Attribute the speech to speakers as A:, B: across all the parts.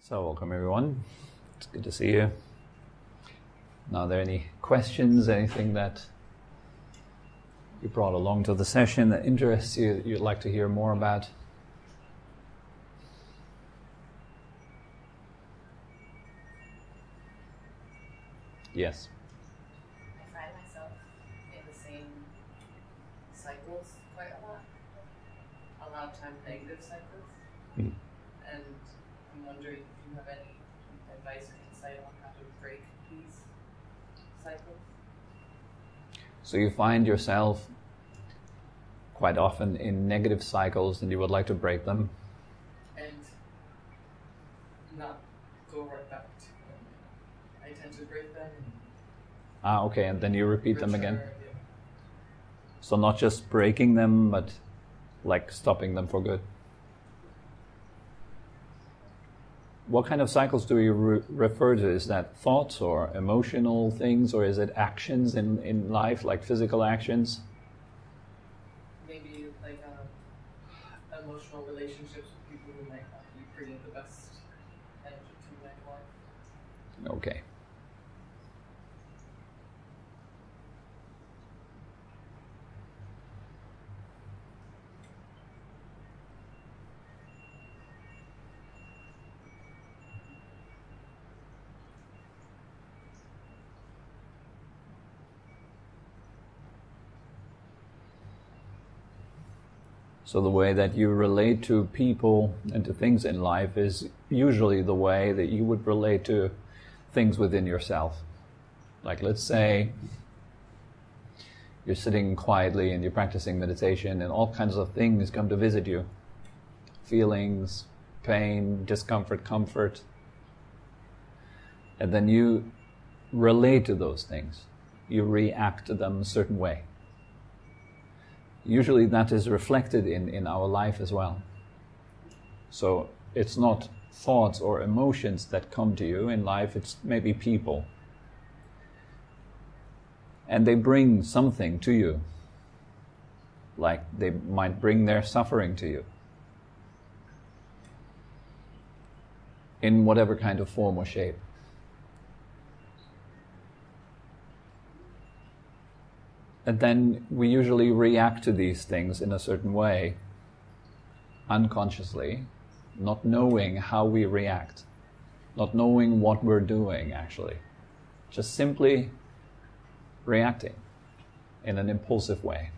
A: So welcome everyone. It's good to see you. Now, are there any questions, anything that you brought along to the session that interests you, that you'd like to hear more about? Yes.
B: I find myself in the same cycles quite a lot. A lot of times negative cycles.
A: Mm.
B: And I'm wondering if you have any advice or insight on how to break these cycles.
A: So you find yourself quite often in negative cycles and you would like to break them?
B: And not go right back to them. I tend to break them.
A: Okay, and then you repeat them again?
B: Yeah.
A: So not just breaking them, but like stopping them for good. What kind of cycles do you refer to? Is that thoughts or emotional things, or is it actions in life, like physical actions?
B: Maybe like emotional relationships with people who might not be bringing the best energy to my life.
A: Okay. So the way that you relate to people and to things in life is usually the way that you would relate to things within yourself. Like, let's say you're sitting quietly and you're practicing meditation and all kinds of things come to visit you. Feelings, pain, discomfort, comfort. And then you relate to those things. You react to them a certain way. Usually that is reflected in our life as well. So it's not thoughts or emotions that come to you in life, it's maybe people. And they bring something to you. Like they might bring their suffering to you. In whatever kind of form or shape. And then we usually react to these things in a certain way, unconsciously, not knowing how we react, not knowing what we're doing actually, just simply reacting in an impulsive way.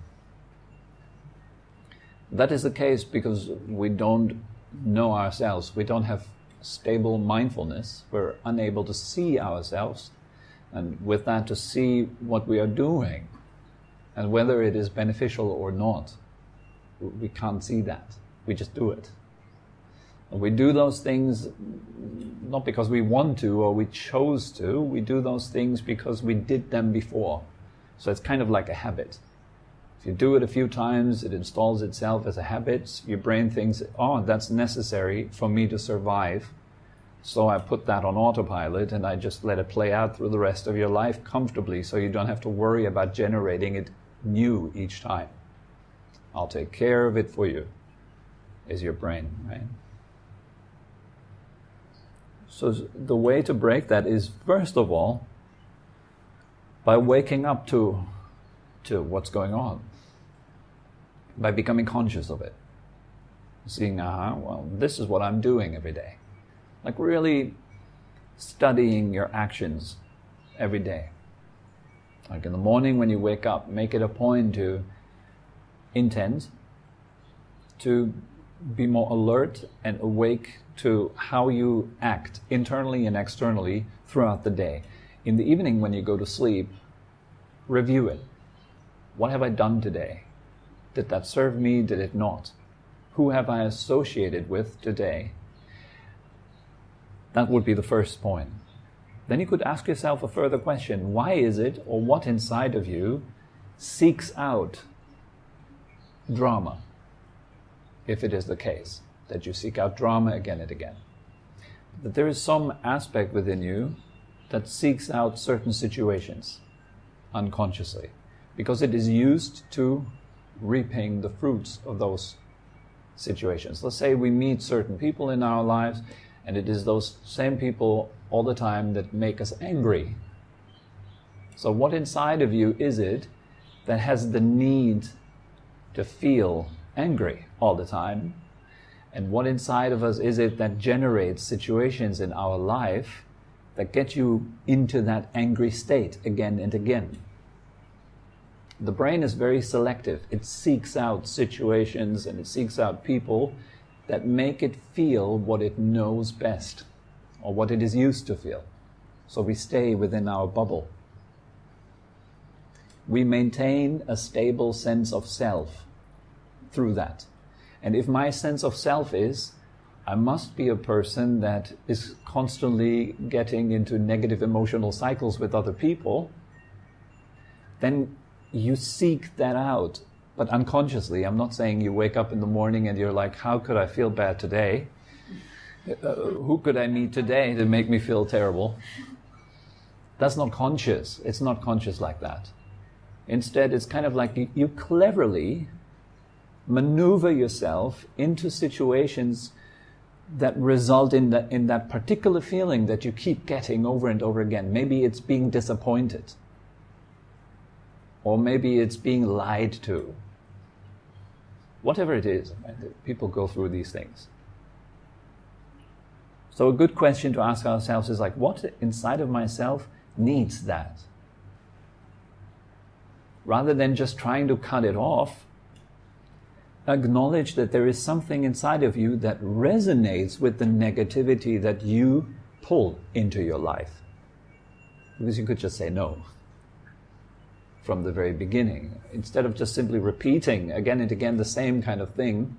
A: That is the case because we don't know ourselves, we don't have stable mindfulness, we're unable to see ourselves, and with that to see what we are doing. And whether it is beneficial or not, we can't see that. We just do it. And we do those things not because we want to or we chose to. We do those things because we did them before. So it's kind of like a habit. If you do it a few times, it installs itself as a habit. Your brain thinks, oh, that's necessary for me to survive. So I put that on autopilot and I just let it play out through the rest of your life comfortably so you don't have to worry about generating it new each time. I'll take care of it for you, is your brain, right? So the way to break that is, first of all, by waking up to what's going on, by becoming conscious of it, seeing, well, this is what I'm doing every day. Like really studying your actions every day. Like in the morning when you wake up, make it a point to intend to be more alert and awake to how you act internally and externally throughout the day. In the evening when you go to sleep, review it. What have I done today? Did that serve me? Did it not? Who have I associated with today? That would be the first point. Then you could ask yourself a further question. Why is it, or what inside of you seeks out drama? If it is the case that you seek out drama again and again. That there is some aspect within you that seeks out certain situations unconsciously, because it is used to reaping the fruits of those situations. Let's say we meet certain people in our lives And it is those same people all the time that make us angry. So what inside of you is it that has the need to feel angry all the time? And what inside of us is it that generates situations in our life that get you into that angry state again and again? The brain is very selective. It seeks out situations and it seeks out people that make it feel what it knows best or what it is used to feel. So we stay within our bubble. We maintain a stable sense of self through that. And if my sense of self is, I must be a person that is constantly getting into negative emotional cycles with other people, then you seek that out, but unconsciously. I'm not saying you wake up in the morning and you're like, how could I feel bad today? Who could I meet today to make me feel terrible? That's not conscious. It's not conscious like that. Instead, it's kind of like you cleverly maneuver yourself into situations that result in that particular feeling that you keep getting over and over again. Maybe it's being disappointed. Or maybe it's being lied to. Whatever it is, people go through these things. So a good question to ask ourselves is like, what inside of myself needs that? Rather than just trying to cut it off, acknowledge that there is something inside of you that resonates with the negativity that you pull into your life. Because you could just say no from the very beginning. Instead of just simply repeating again and again the same kind of thing,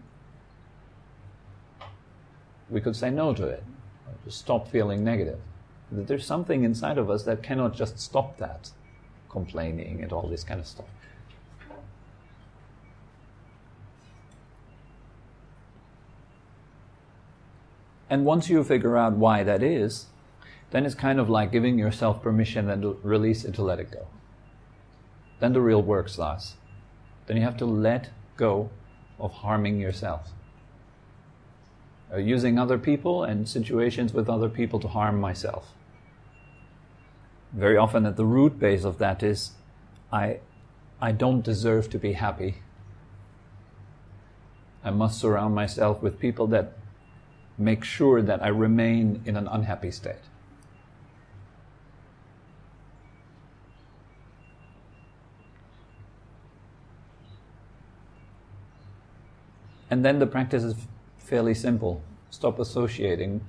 A: we could say no to it. Just stop feeling negative. That there's something inside of us that cannot just stop that complaining and all this kind of stuff. And once you figure out why that is, then it's kind of like giving yourself permission and to release it, to let it go. Then the real work starts. Then you have to let go of harming yourself. Using other people and situations with other people to harm myself. Very often at the root base of that is, I don't deserve to be happy. I must surround myself with people that make sure that I remain in an unhappy state. And then the practice is fairly simple. Stop associating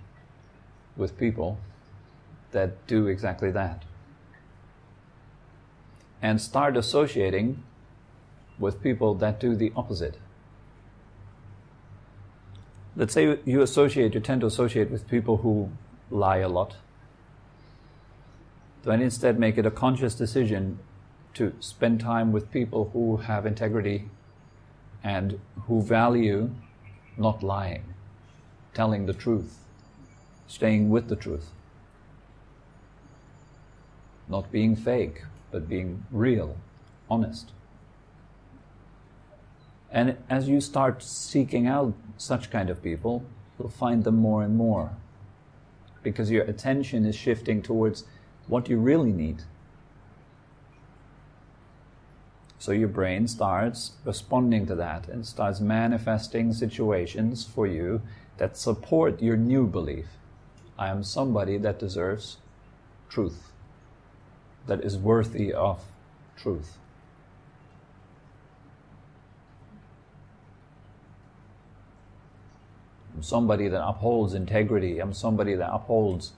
A: with people that do exactly that. And start associating with people that do the opposite. Let's say you tend to associate with people who lie a lot. Then instead make it a conscious decision to spend time with people who have integrity and who value not lying, telling the truth, staying with the truth. Not being fake, but being real, honest. And as you start seeking out such kind of people, you'll find them more and more. Because your attention is shifting towards what you really need. So your brain starts responding to that and starts manifesting situations for you that support your new belief. I am somebody that deserves truth, that is worthy of truth. I'm somebody that upholds integrity. I'm somebody that upholds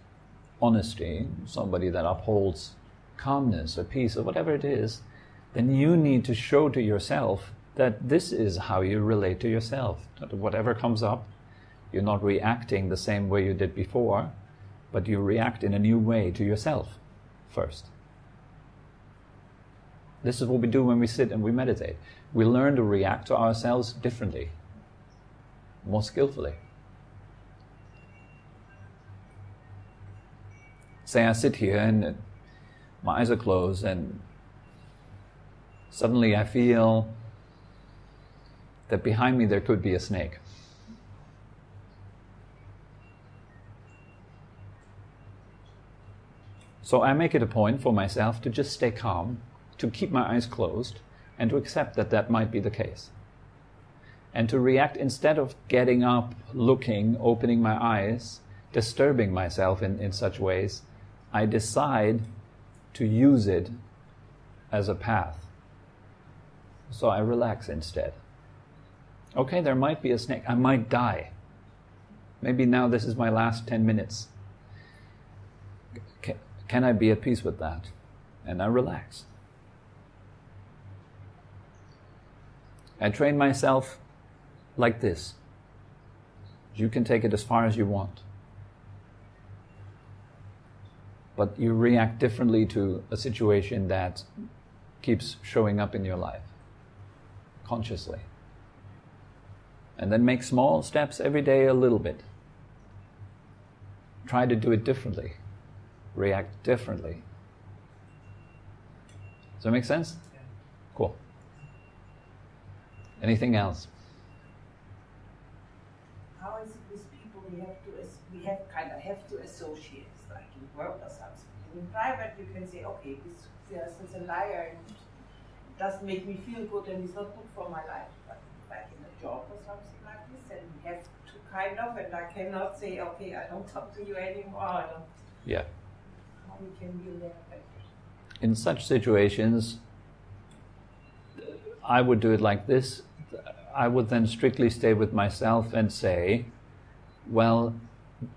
A: honesty. I'm somebody that upholds calmness or peace or whatever it is. Then you need to show to yourself that this is how you relate to yourself. That whatever comes up, you're not reacting the same way you did before, but you react in a new way to yourself first. This is what we do when we sit and we meditate. We learn to react to ourselves differently, more skillfully. Say I sit here and my eyes are closed and suddenly I feel that behind me there could be a snake. So I make it a point for myself to just stay calm, to keep my eyes closed, and to accept that that might be the case. And to react, instead of getting up, looking, opening my eyes, disturbing myself in such ways, I decide to use it as a path. So I relax instead. Okay, there might be a snake. I might die. Maybe now this is my last 10 minutes. Can I be at peace with that? And I relax. I train myself like this. You can take it as far as you want. But you react differently to a situation that keeps showing up in your life, consciously. And then make small steps every day a little bit. Try to do it differently. React differently. Does that make sense?
C: Yeah.
A: Cool. Anything else?
C: How is it with people we have to associate, like in work or something? In private you can say, okay, this person is a liar and it doesn't make me feel good and it's not good for my life. But like in a job or something like this, and we have to and I cannot say, okay, I don't talk to you anymore.
A: Yeah.
C: How we can be there better?
A: In such situations, I would do it like this. I would then strictly stay with myself and say, well,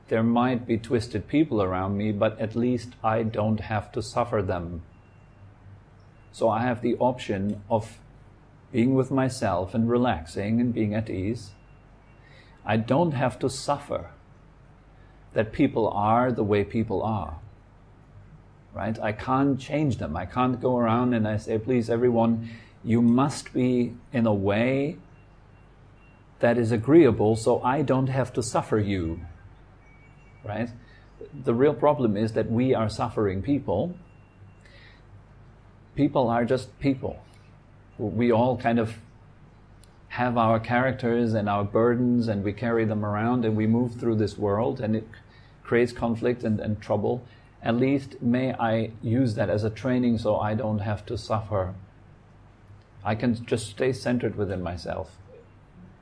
A: there might be twisted people around me, but at least I don't have to suffer them. So I have the option of being with myself and relaxing and being at ease. I don't have to suffer that people are the way people are. Right? I can't change them. I can't go around and I say, please everyone, you must be in a way that is agreeable so I don't have to suffer you. Right? The real problem is that we are suffering people. People are just people. We all kind of have our characters and our burdens and we carry them around and we move through this world and it creates conflict and trouble. At least may I use that as a training so I don't have to suffer. I can just stay centered within myself.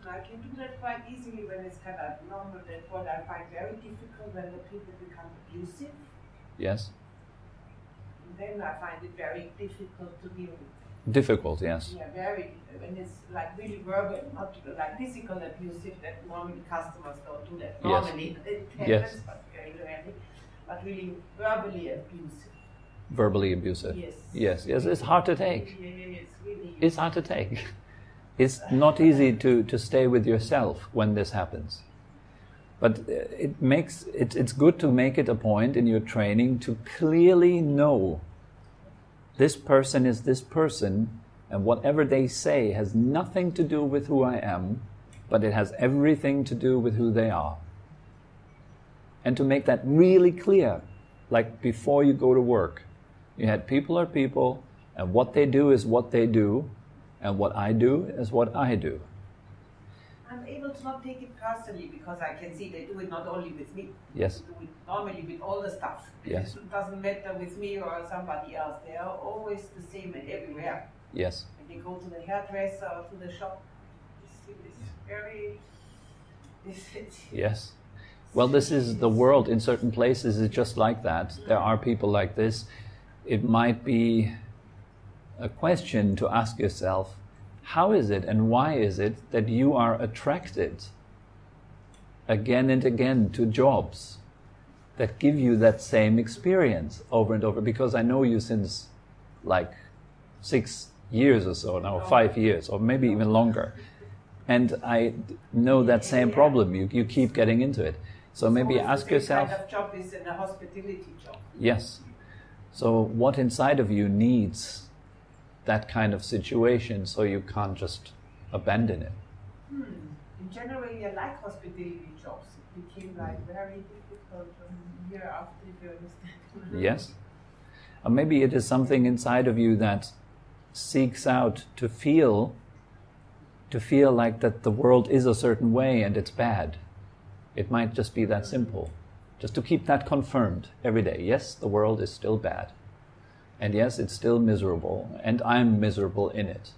C: I can do that quite easily when it's kind of normal. That's what I find very difficult when the people become abusive.
A: Yes?
C: And then I find it very difficult to deal with.
A: Difficult, yes.
C: Yeah, very. When it's like really verbal, not like physical abusive, that normally customers don't do that. Normally, it happens,
A: Yes.
C: but very rarely. But really verbally abusive.
A: Verbally abusive.
C: Yes.
A: Yes. It's hard to take.
C: Really.
A: It's hard to take. It's not easy to stay with yourself when this happens. But it's good to make it a point in your training to clearly know this person is this person and whatever they say has nothing to do with who I am, but it has everything to do with who they are. And to make that really clear, like before you go to work, you had people are people, and what they do is what they do, and what I do is what I do.
C: I'm able to not take it personally because I can see they do it not only with me.
A: Yes.
C: They do it normally with all the stuff.
A: Yes.
C: It doesn't matter with me or somebody else. They are always the same and everywhere.
A: Yes.
C: When they go to the hairdresser or to the shop, it's very...
A: Yes. Well, this is the world. In certain places it's just like that. There are people like this. It might be a question to ask yourself, how is it and why is it that you are attracted again and again to jobs that give you that same experience over and over? Because I know you since like 6 years or so now, 5 years, or maybe even longer. And I know that same problem. You keep getting into it. So maybe ask yourself...
C: What kind of job is in a hospitality job?
A: Yes. So what inside of you needs that kind of situation so you can't just abandon it?
C: In general, I like hospitality jobs. It became like very difficult year after, if you understand.
A: Yes. Or maybe it is something inside of you that seeks out to feel like that the world is a certain way and it's bad. It might just be that simple. Just to keep that confirmed every day. Yes, the world is still bad. And yes, it's still miserable, and I'm miserable in it.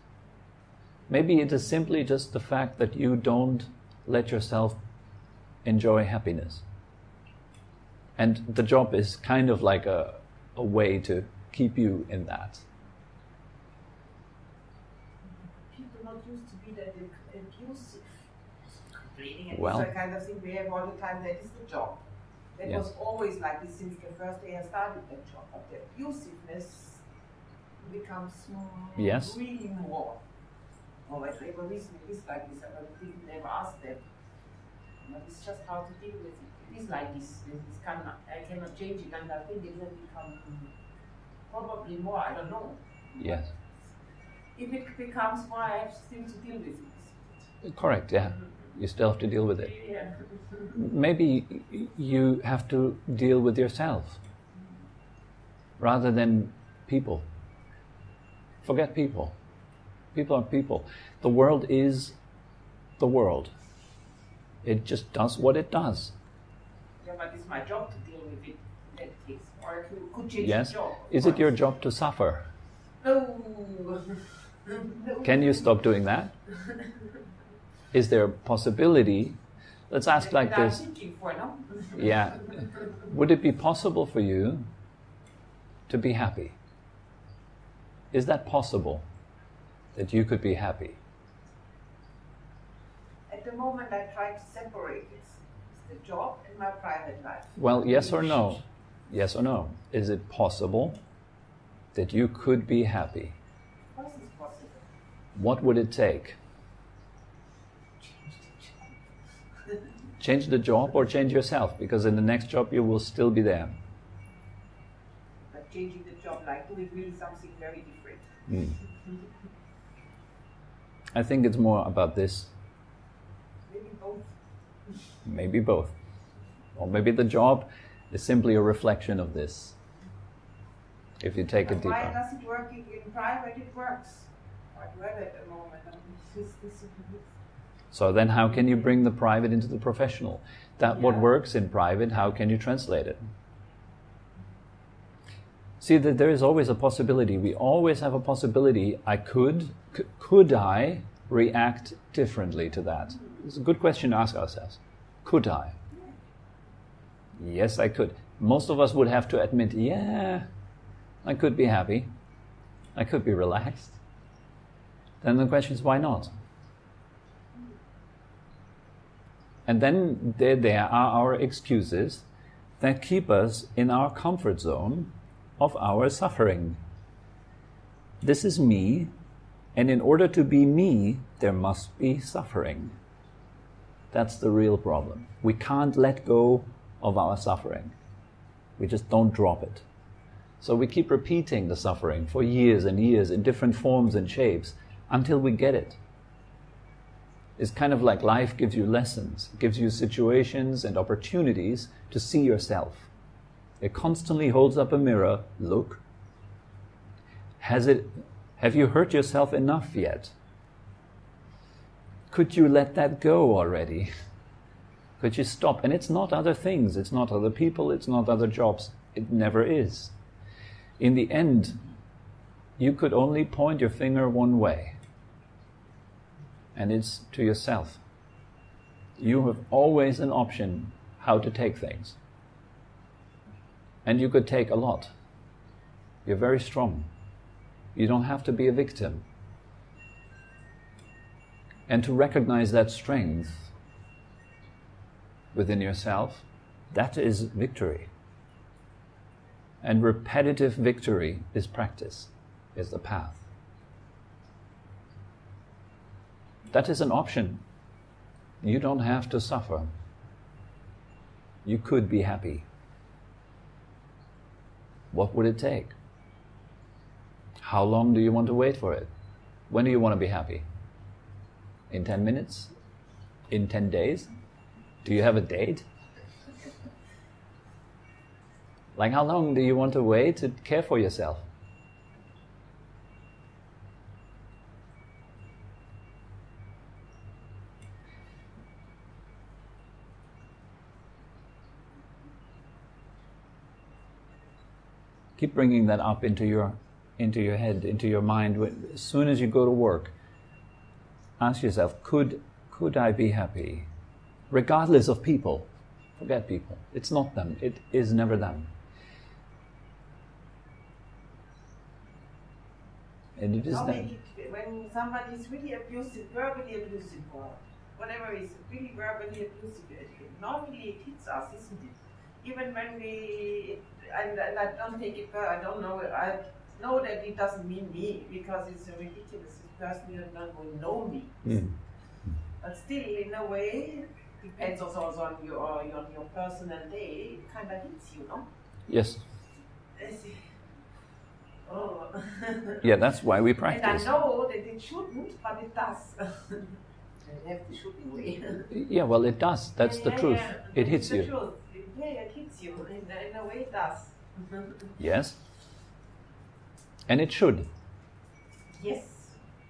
A: Maybe it is simply just the fact that you don't let yourself enjoy happiness. And the job is kind of like a way to keep you in that.
C: People not used to be that abusive.
A: Well,
C: it's the kind of thing we have all the time. That is the job. That
A: Yes.
C: was always like this since the first day I started that job. But the abusiveness becomes
A: Yes.
C: really more. Oh, my labor reason is like this. I didn't never ask them. But it's just how to deal with it. It is like this. I cannot change it, and I think it will become probably more. I don't know.
A: yes.
C: If it becomes more, I have still to deal with it.
A: Correct, yeah. You still have to deal with it.
C: Yeah.
A: Maybe you have to deal with yourself rather than people. Forget people. People are people. The world is the world. It just does what it does.
C: Yeah, but it's my job to deal with it. That takes, or I could change
A: Yes?
C: the job.
A: Is it your job to suffer?
C: No. No.
A: Can you stop doing that? Is there a possibility? Let's ask like
C: That I'm
A: this.
C: seeking for, no?
A: Yeah. Would it be possible for you to be happy? Is that possible? That you could be happy?
C: At the moment, I try to separate it. It's the job and my private life.
A: Well, yes or no? Yes or no? Is it possible that you could be happy?
C: Of course it's possible.
A: What would it take? Change the job or change yourself? Because in the next job you will still be there.
C: But changing the job, like doing really something very different.
A: Mm. I think it's more about this.
C: Maybe both.
A: Maybe both. Or maybe the job is simply a reflection of this. If you take it
C: But why
A: deeper.
C: does it work in private? It works quite well at the moment. I mean,
A: So then how can you bring the private into the professional? That what
C: Yeah.
A: works in private, how can you translate it? See, that there is always a possibility. We always have a possibility. Could I react differently to that? It's a good question to ask ourselves. Could I? Yes, I could. Most of us would have to admit, yeah, I could be happy. I could be relaxed. Then the question is, why not? And then there are our excuses that keep us in our comfort zone of our suffering. This is me, and in order to be me, there must be suffering. That's the real problem. We can't let go of our suffering. We just don't drop it. So we keep repeating the suffering for years and years in different forms and shapes until we get it. It's kind of like life gives you lessons, gives you situations and opportunities to see yourself. It constantly holds up a mirror. Look. Have you hurt yourself enough yet? Could you let that go already? Could you stop? And it's not other things, it's not other people, it's not other jobs. It never is. In the end, you could only point your finger one way. And it's to yourself. You have always an option how to take things. And you could take a lot. You're very strong. You don't have to be a victim. And to recognize that strength within yourself, that is victory. And repetitive victory is practice, is the path. That is an option. You don't have to suffer. You could be happy. What would it take? How long do you want to wait for it? When do you want to be happy? In 10 minutes? In 10 days? Do you have a date? Like, how long do you want to wait to care for yourself? Keep bringing that up into your head, into your mind. As soon as you go to work, ask yourself, could I be happy? Regardless of people. Forget people. It's not them. It is never them. And it is them.
C: When somebody is really abusive, verbally abusive, or whatever is really verbally abusive, normally it hits us, isn't it? Even when and I don't take it I don't know, I know that it doesn't mean me, because it's a ridiculous person who doesn't know me.
A: Mm.
C: But still, in a way, depends also on your personal day, it kind of hits you, no?
A: Yes.
C: Oh.
A: Yeah, that's why we practice.
C: And I know that it shouldn't, but it does. I have the shooting way.
A: Yeah, well, it does. That's the truth. It hits you.
C: Truth. Yeah, it hits you. In a way, it does.
A: Yes. And it should.
C: Yes.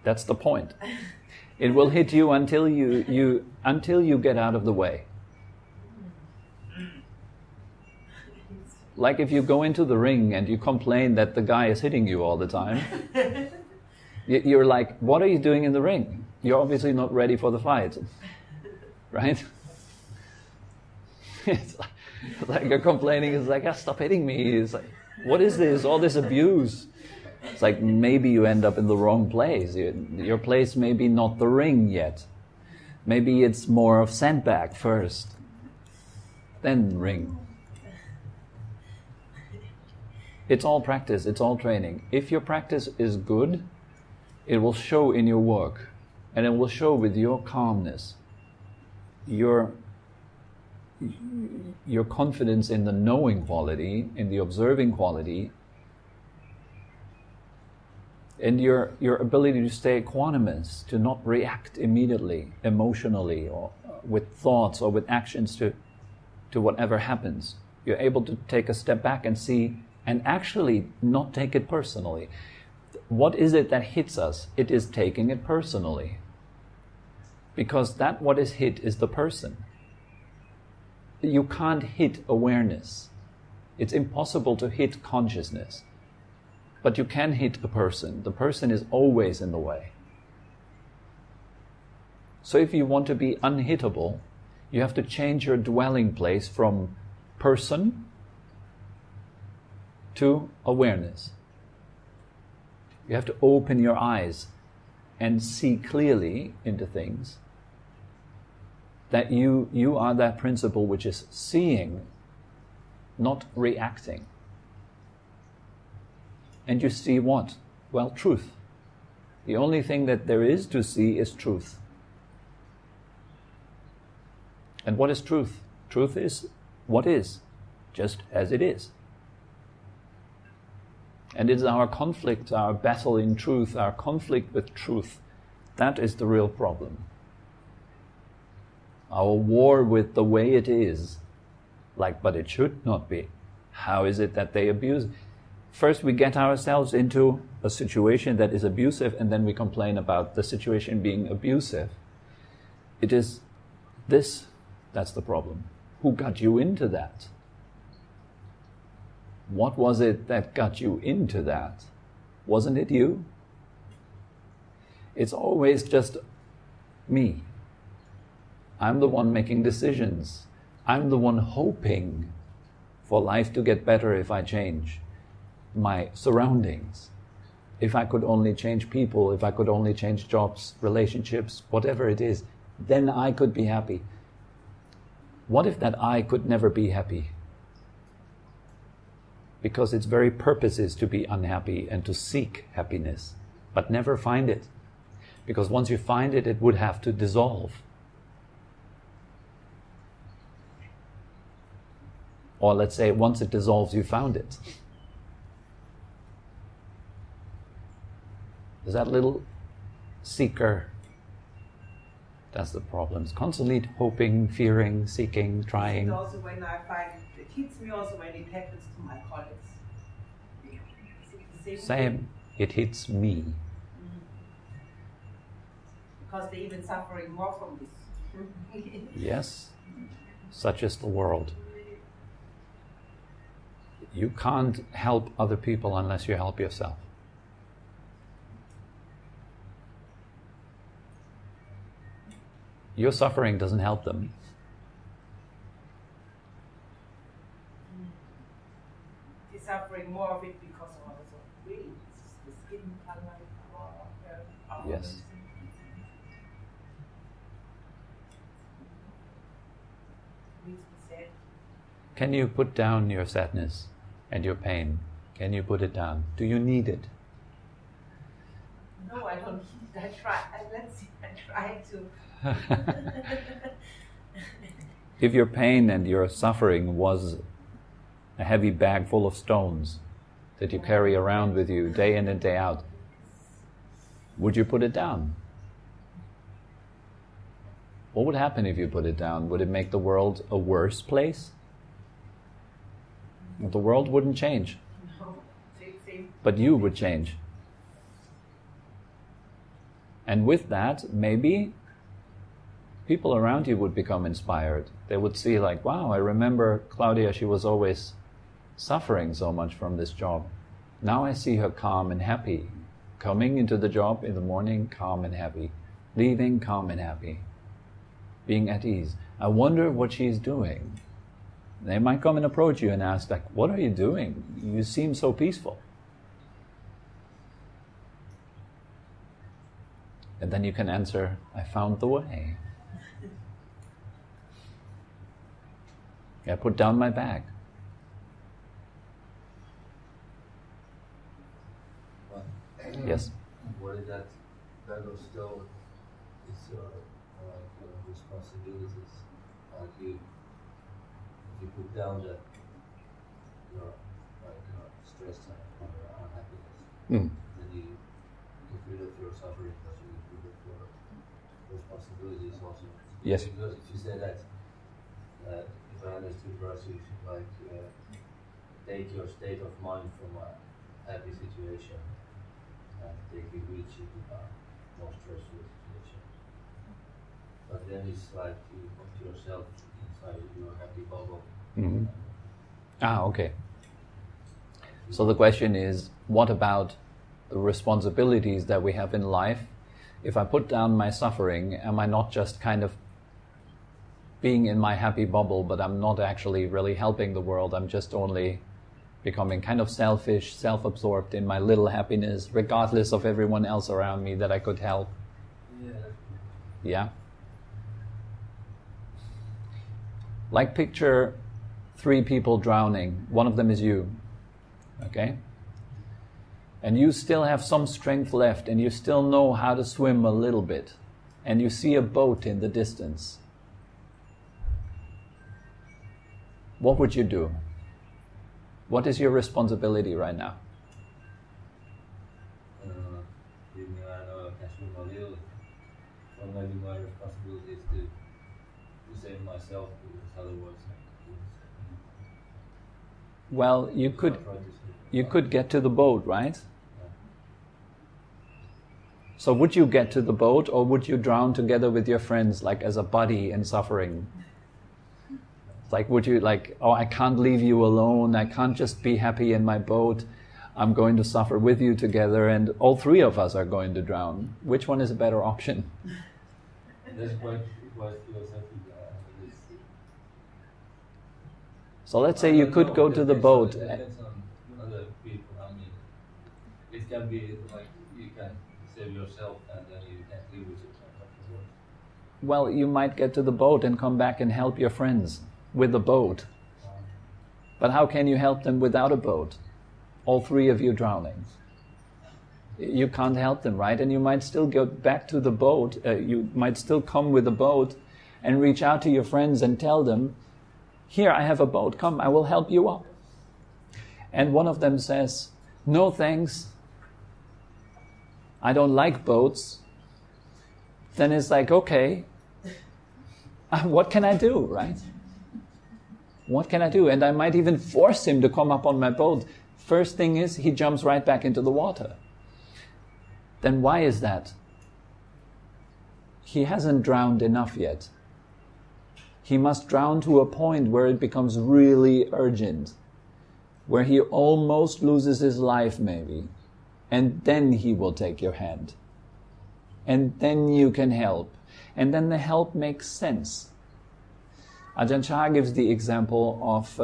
A: That's the point. It will hit you until you get out of the way. Like if you go into the ring and you complain that the guy is hitting you all the time, you're like, what are you doing in the ring? You're obviously not ready for the fight. Right? It's like you're complaining, it's like, stop hitting me. It's like, what is this? All this abuse. It's like maybe you end up in the wrong place. Your place may be not the ring yet. Maybe it's more of sandbag first, then ring. It's all practice, it's all training. If your practice is good, it will show in your work, and it will show with your calmness, your confidence in the knowing quality, in the observing quality, and your ability to stay equanimous, to not react immediately, emotionally, or with thoughts or with actions to whatever happens. You're able to take a step back and see, and actually not take it personally. What is it that hits us? It is taking it personally. Because that what is hit is the person. You can't hit awareness. It's impossible to hit consciousness. But you can hit a person. The person is always in the way. So if you want to be unhittable, you have to change your dwelling place from person to awareness. You have to open your eyes and see clearly into things, that you are that principle which is seeing, not reacting. And you see what? Well, truth. The only thing that there is to see is truth. And what is truth? Truth is what is, just as it is. And it's our conflict, our battle in truth, our conflict with truth. That is the real problem. Our war with the way it is. Like, but it should not be. How is it that they abuse? First we get ourselves into a situation that is abusive, and then we complain about the situation being abusive. It is this, that's the problem. Who got you into that? What was it that got you into that? Wasn't it you? It's always just me. I'm the one making decisions. I'm the one hoping for life to get better if I change my surroundings. If I could only change people, if I could only change jobs, relationships, whatever it is, then I could be happy. What if that I could never be happy? Because its very purpose is to be unhappy and to seek happiness, but never find it. Because once you find it, it would have to dissolve. Or let's say, once it dissolves, you found it. Is that little seeker? That's the problem. It's constantly hoping, fearing, seeking, trying.
C: And also when I find it hits me also when it happens to my colleagues.
A: Same. It hits me.
C: Because they're even suffering more from this.
A: Yes. Such is the world. You can't help other people unless you help yourself. Your suffering doesn't help them.
C: They're suffering more of it because of all the weight, the skin color,
A: Yes.
C: Makes me sad.
A: Can you put down your sadness and your pain? Can you put it down? Do you need it?
C: No, I don't. I try. Let's see. I try to.
A: If your pain and your suffering was a heavy bag full of stones that you carry around with you day in and day out, would you put it down? What would happen if you put it down? Would it make the world a worse place? The world wouldn't change,
C: No, same.
A: but you would change. And with that, maybe people around you would become inspired. They would see like, wow, I remember Claudia, she was always suffering so much from this job. Now I see her calm and happy. Coming into the job in the morning, calm and happy. Leaving, calm and happy. Being at ease. I wonder what she's doing. They might come and approach you and ask, like, what are you doing? You seem so peaceful. And then you can answer, I found the way. I put down my bag. Yes?
D: What is that bag of stone is responsibilities. Like if you put down that your stress and your unhappiness, then you get rid of your suffering because you get rid of your responsibilities also.
A: Yes.
D: Because if you say that, if I understood right, you should take your state of mind from a happy situation and take it with you to a more stressful situation. But then it's like you put yourself inside your happy bubble.
A: Mm-hmm. Okay. So the question is, what about the responsibilities that we have in life? If I put down my suffering, am I not just kind of being in my happy bubble, but I'm not actually really helping the world? I'm just only becoming kind of selfish, self-absorbed in my little happiness, regardless of everyone else around me that I could help. Yeah? Like picture 3 people drowning. One of them is you. Okay? And you still have some strength left, and you still know how to swim a little bit. And you see a boat in the distance. What would you do? What is your responsibility right now?
D: I know I can swim a little, but maybe my responsibility is to save myself, because otherwise
A: Well, you could get to the boat, right? So would you get to the boat, or would you drown together with your friends, like as a buddy in suffering? Like, would you like, oh, I can't leave you alone, I can't just be happy in my boat, I'm going to suffer with you together, and all 3 of us are going to drown. Which one is a better option?
D: That's quite philosophical.
A: So let's say you could go to the boat.
D: It depends on other people. I mean, it can be like you can save yourself and then you can live with yourself afterwards.
A: Well, you might get to the boat and come back and help your friends with the boat. But how can you help them without a boat? All 3 of you drowning. You can't help them, right? And you might still go back to the boat. You might still come with a boat and reach out to your friends and tell them, here, I have a boat, come, I will help you up. And one of them says, no thanks, I don't like boats. Then it's like, okay, what can I do, right? What can I do? And I might even force him to come up on my boat. First thing is, he jumps right back into the water. Then why is that? He hasn't drowned enough yet. He must drown to a point where it becomes really urgent. where he almost loses his life maybe, and then he will take your hand. And then you can help. And then the help makes sense. Ajahn Chah gives the example of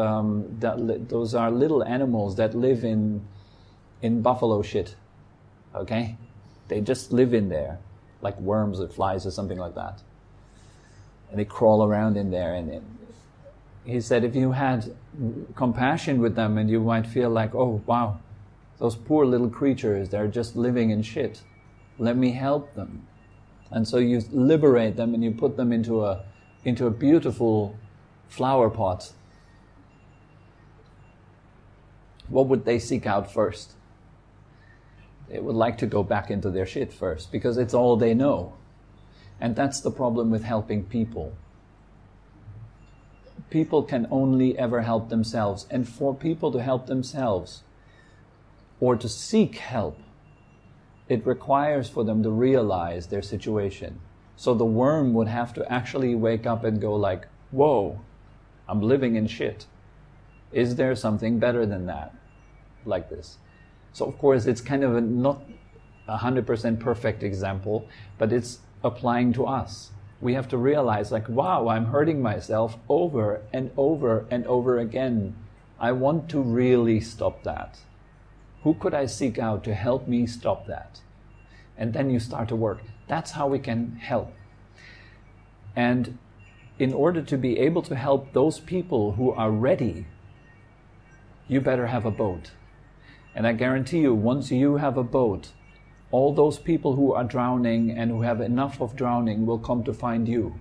A: those are little animals that live in buffalo shit. Okay? They just live in there, like worms or flies or something like that. And they crawl around in there. And he said if you had compassion with them, and you might feel like, oh wow, those poor little creatures, they're just living in shit. Let me help them. And so you liberate them and you put them into a beautiful flower pot. What would they seek out first? They would like to go back into their shit first, because it's all they know. And that's the problem with helping people. People can only ever help themselves. And for people to help themselves, or to seek help, it requires for them to realize their situation. So the worm would have to actually wake up and go like, whoa, I'm living in shit. Is there something better than that? Like this. So of course it's kind of not 100% perfect example, but it's applying to us. We have to realize like, wow, I'm hurting myself over and over and over again. I want to really stop that. Who could I seek out to help me stop that? And then you start to work. That's how we can help. And in order to be able to help those people who are ready, you better have a boat. And I guarantee you, once you have a boat, all those people who are drowning and who have enough of drowning will come to find you.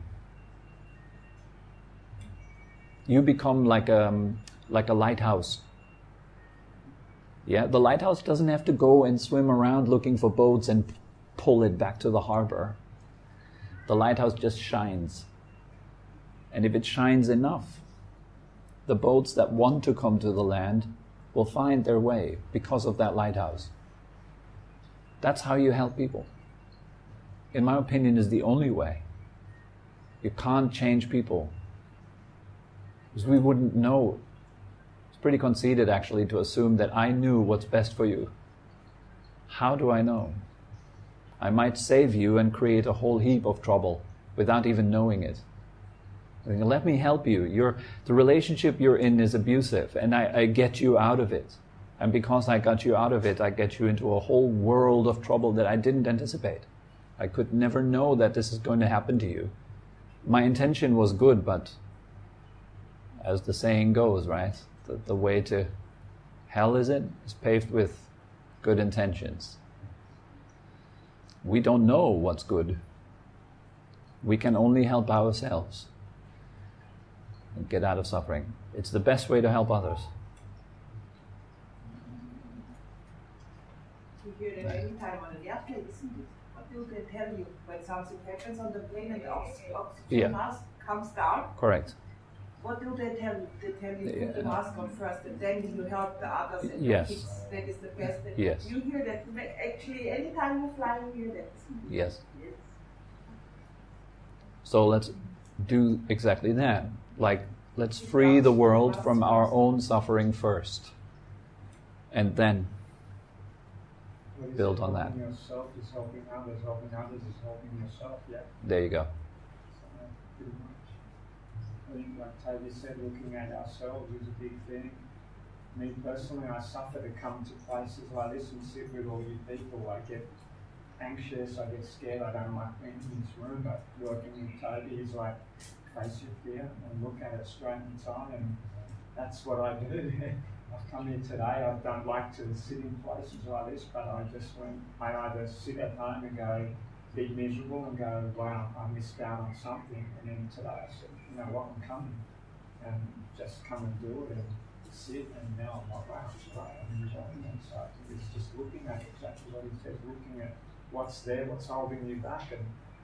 A: You become like a lighthouse. Yeah, the lighthouse doesn't have to go and swim around looking for boats and pull it back to the harbor. The lighthouse just shines. And if it shines enough, the boats that want to come to the land will find their way because of that lighthouse. That's how you help people. In my opinion, is the only way. You can't change people, because we wouldn't know. It's pretty conceited actually to assume that I knew what's best for you. How do I know? I might save you and create a whole heap of trouble without even knowing it. Let me help you. The relationship you're in is abusive, and I get you out of it. And because I got you out of it, I get you into a whole world of trouble that I didn't anticipate. I could never know that this is going to happen to you. My intention was good, but as the saying goes, right? The way to hell is paved with good intentions. We don't know what's good. We can only help ourselves and get out of suffering. It's the best way to help others.
C: You hear that any time on the airplane, isn't it? What do they tell you when something happens on the plane and the oxygen mask comes down?
A: Correct.
C: What do they tell you? They tell you put the mask on first, and then you help the others. And
A: Yes.
C: the kids. That is the best.
A: Yes.
C: You hear that actually anytime you fly, you hear that.
A: Yes.
C: Yes.
A: So let's do exactly that. Like, let's free the world from our own suffering first. And then build on that.
E: Helping yourself is helping others is helping yourself, yeah.
A: There you go.
E: So, pretty much. I think, like Tobi said, looking at ourselves is a big thing. Me personally, I suffer to come to places like this and sit with all you people. I get anxious, I get scared, I don't like being in this room, but working with Tobi is like, face your fear and look at it straight in time, and that's what I do. I've come here today, I don't like to sit in places like this, but I either sit at home and go, be miserable and go, wow, I missed out on something, and then today I said, you know what, I'm coming, and just come and do it and sit, and now I'm like, wow, it's great, I'm enjoying it. So it's just looking at exactly what he said, looking at what's there, what's holding you back, and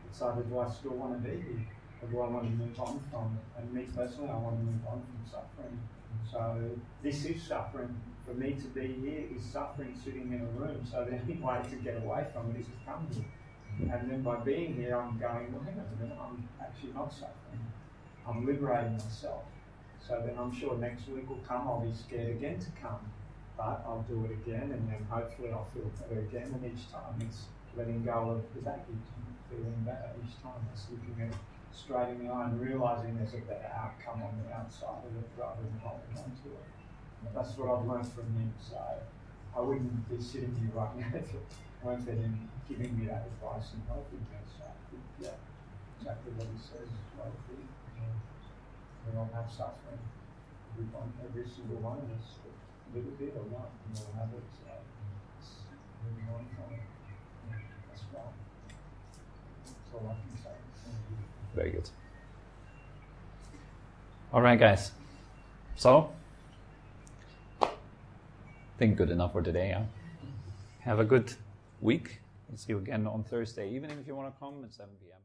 E: it's either do I still want to be here, or do I want to move on from it? And me personally, I want to move on from suffering. So this is suffering. For me to be here is suffering, sitting in a room. So the only way to get away from it is to come here. And then by being here, I'm going, well, hang on a minute, I'm actually not suffering. I'm liberating myself. So then I'm sure next week will come, I'll be scared again to come, but I'll do it again, and then hopefully I'll feel better again, and each time it's letting go of the baggage and feeling better each time. It's looking at it straight in the eye and realising there's a better outcome on the outside of it rather than holding on to it. That's what I've learned from him, so I wouldn't be sitting here right now if it weren't for him giving me that advice and helping me. So I think, yeah, exactly what he says is right here. We all have suffering. Every single one of us, a little bit or not, we all have it. So it's moving on from it. That's right. That's all I can say.
A: Very good. All right, guys. So, I think good enough for today. Yeah? Have a good week. We'll see you again on Thursday evening if you want to come at 7 p.m.